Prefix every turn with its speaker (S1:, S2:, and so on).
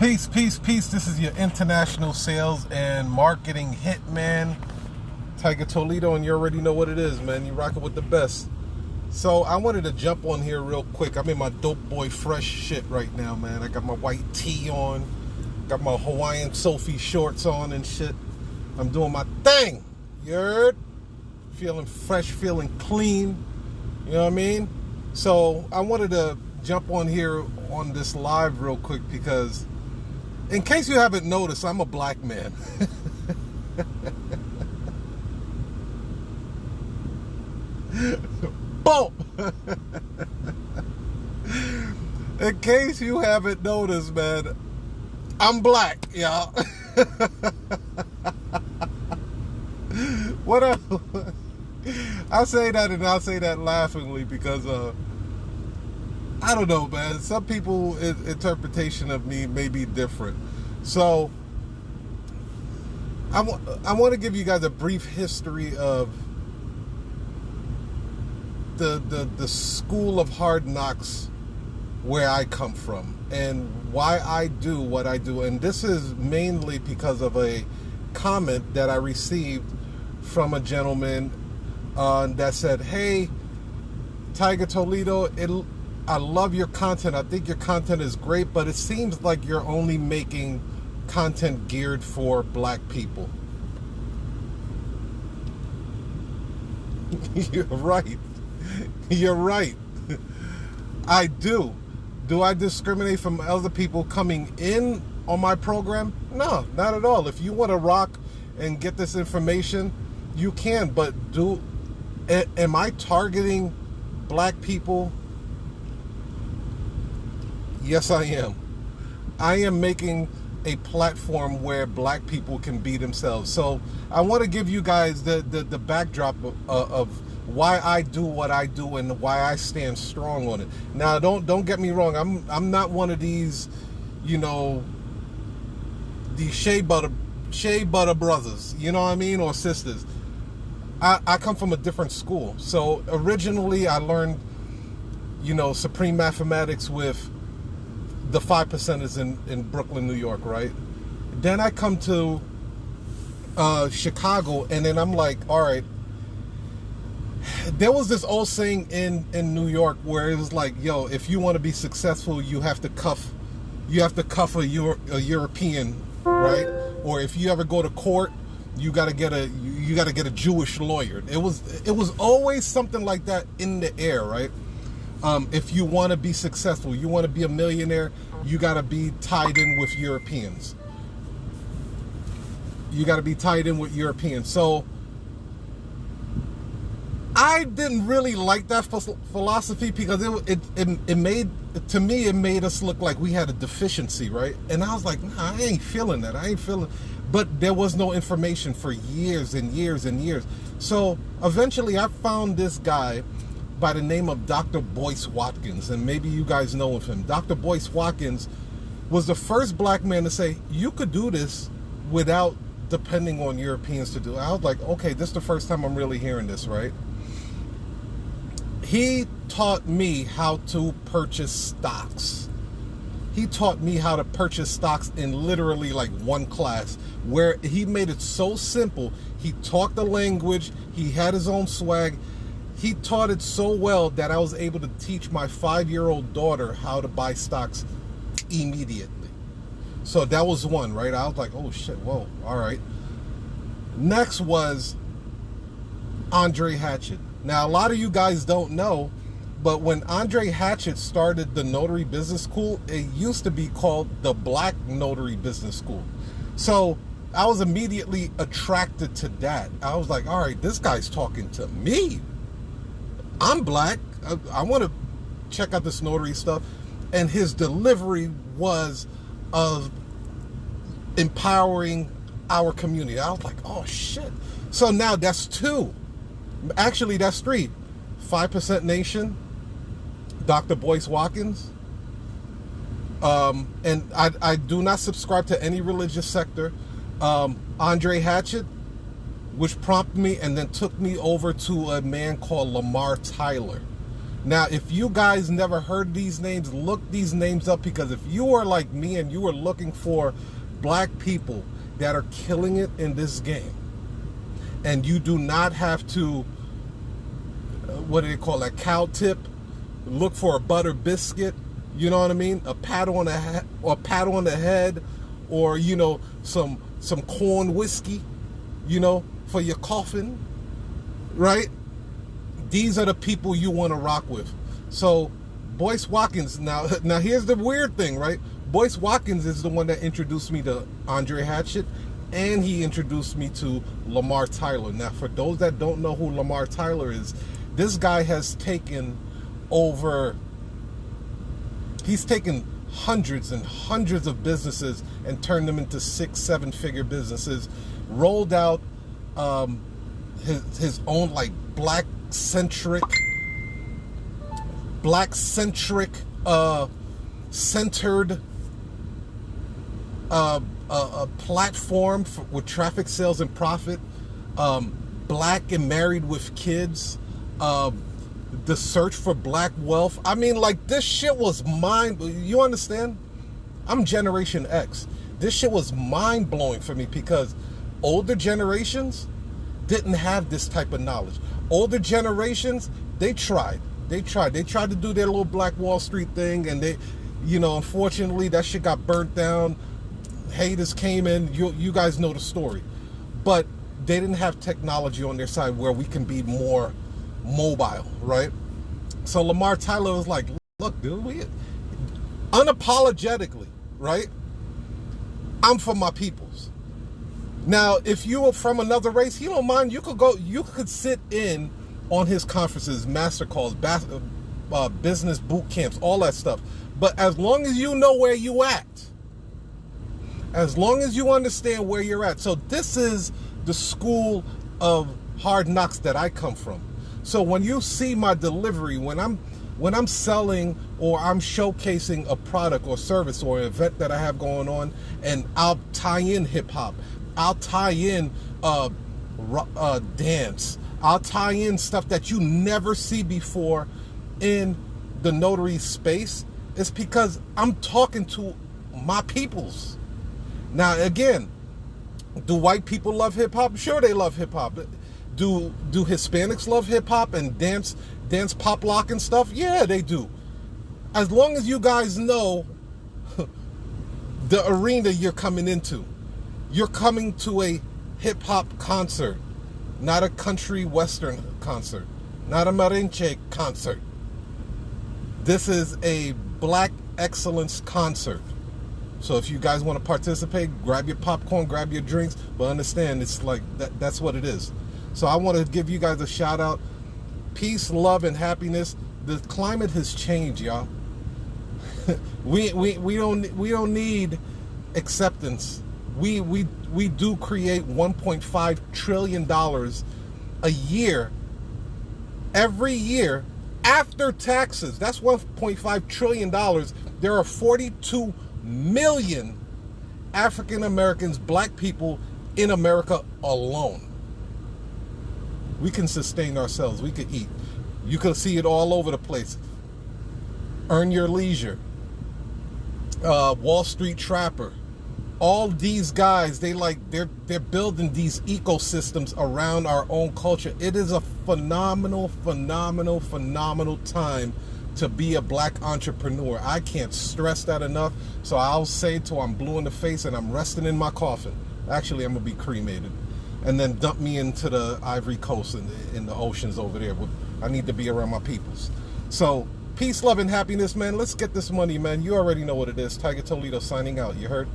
S1: Peace, peace, peace. This is your international sales and marketing hitman, Tiger Toledo, and you already know what it is, man. You rocking with the best. So I wanted to jump on here real quick. I'm in my dope boy fresh shit right now, man. I got my white tee on, got my Hawaiian Sophie shorts on and shit. I'm doing my thing. You heard? Feeling fresh, feeling clean. You know what I mean? So I wanted to jump on here on this live real quick because in case you haven't noticed, I'm a black man. Boom! In case you haven't noticed, man, I'm black, y'all. What up? I say that and I'll say that laughingly because I don't know, man. Some people's interpretation of me may be different. So I want to give you guys a brief history of the school of hard knocks where I come from and why I do what I do. And this is mainly because of a comment that I received from a gentleman that said, "Hey, Tiger Toledo, I love your content. I think your content is great, but it seems like you're only making content geared for black people." You're right. You're right. I do. Do I discriminate from other people coming in on my program? No, not at all. If you want to rock and get this information, you can, but am I targeting black people? Yes, I am. I am making a platform where black people can be themselves. So I want to give you guys the backdrop of why I do what I do and why I stand strong on it. Now, don't get me wrong. I'm not one of these, these shea butter brothers. You know what I mean, or sisters. I come from a different school. So originally, I learned, supreme mathematics with the 5%ers in Brooklyn, New York, right? Then I come to Chicago, and then I'm like, all right. There was this old saying in New York where it was like, yo, if you want to be successful, you have to cuff a European, right? Or if you ever go to court, you gotta get a Jewish lawyer. It was always something like that in the air, right? If you want to be successful, you want to be a millionaire, you got to be tied in with Europeans. So I didn't really like that philosophy because it made us look like we had a deficiency, right? And I was like, nah, I ain't feeling that. But there was no information for years and years and years. So eventually I found this guy by the name of Dr. Boyce Watkins, and maybe you guys know of him. Dr. Boyce Watkins was the first black man to say, you could do this without depending on Europeans to do it. I was like, okay, this is the first time I'm really hearing this, right? He taught me how to purchase stocks. He taught me how to purchase stocks in literally like one class, where he made it so simple. He talked the language. He had his own swag. He taught it so well that I was able to teach my 5-year-old daughter how to buy stocks immediately. So that was one, right? I was like, oh shit, whoa, all right. Next was Andre Hatchett. Now, a lot of you guys don't know, but when Andre Hatchett started the Notary Business School, it used to be called the Black Notary Business School. So I was immediately attracted to that. I was like, all right, this guy's talking to me. I'm black. I want to check out this notary stuff. And his delivery was of empowering our community. I was like, oh shit. So now that's 2. Actually, that's 3. 5% Nation, Dr. Boyce Watkins. And I do not subscribe to any religious sector. Andre Hatchett, which prompted me and then took me over to a man called Lamar Tyler. Now, if you guys never heard these names, look these names up, because if you are like me and you are looking for black people that are killing it in this game, and you do not have to, what do they call that, cow tip, look for a butter biscuit, you know what I mean, a pat on the head, or, you know, some corn whiskey, you know, for your coffin, right? These are the people you want to rock with. So Boyce Watkins, now here's the weird thing, right? Boyce Watkins is the one that introduced me to Andre Hatchett, and he introduced me to Lamar Tyler. Now, for those that don't know who Lamar Tyler is, this guy has taken he's taken hundreds and hundreds of businesses and turned them into 6-7 figure businesses, rolled out his own like black centric centered a platform with traffic, sales, and profit, black and married with kids, the search for black wealth. I mean, like, this shit was you understand? I'm Generation X. This shit was mind-blowing for me, because older generations didn't have this type of knowledge. Older generations, they tried to do their little Black Wall Street thing, and they, you know, unfortunately that shit got burnt down. Haters came in, you guys know the story. But they didn't have technology on their side where we can be more mobile, right? So Lamar Tyler was like, look, dude, we unapologetically, right? I'm for my peoples. Now, if you were from another race, he don't mind. You could sit in on his conferences, master calls, business boot camps, all that stuff. But as long as you know where you at, as long as you understand where you're at. So this is the school of hard knocks that I come from. So when you see my delivery, when I'm selling or I'm showcasing a product or service or event that I have going on, and I'll tie in hip hop, I'll tie in dance, I'll tie in stuff that you never see before in the notary space, it's because I'm talking to my peoples. Now, again, do white people love hip hop? Sure, they love hip hop. Do Hispanics love hip hop and dance pop lock and stuff? Yeah, they do. As long as you guys know the arena you're coming into. You're coming to a hip hop concert, not a country western concert, not a merengue concert. This is a black excellence concert. So if you guys want to participate, grab your popcorn, grab your drinks, but understand it's like that's what it is. So I want to give you guys a shout out. Peace, love, and happiness. The climate has changed, y'all. we don't need acceptance. We do create $1.5 trillion a year, every year, after taxes. That's $1.5 trillion. There are 42 million African Americans, black people in America alone. We can sustain ourselves. We could eat. You can see it all over the place. Earn Your Leisure, Wall Street Trapper. All these guys, they're building these ecosystems around our own culture. It is a phenomenal time to be a black entrepreneur. I can't stress that enough. So I'll say till I'm blue in the face and I'm resting in my coffin. Actually, I'm gonna be cremated, and then dump me into the Ivory Coast in the oceans over there. I need to be around my peoples. So peace, love, and happiness, man. Let's get this money, man. You already know what it is. Tiger Toledo signing out. You heard?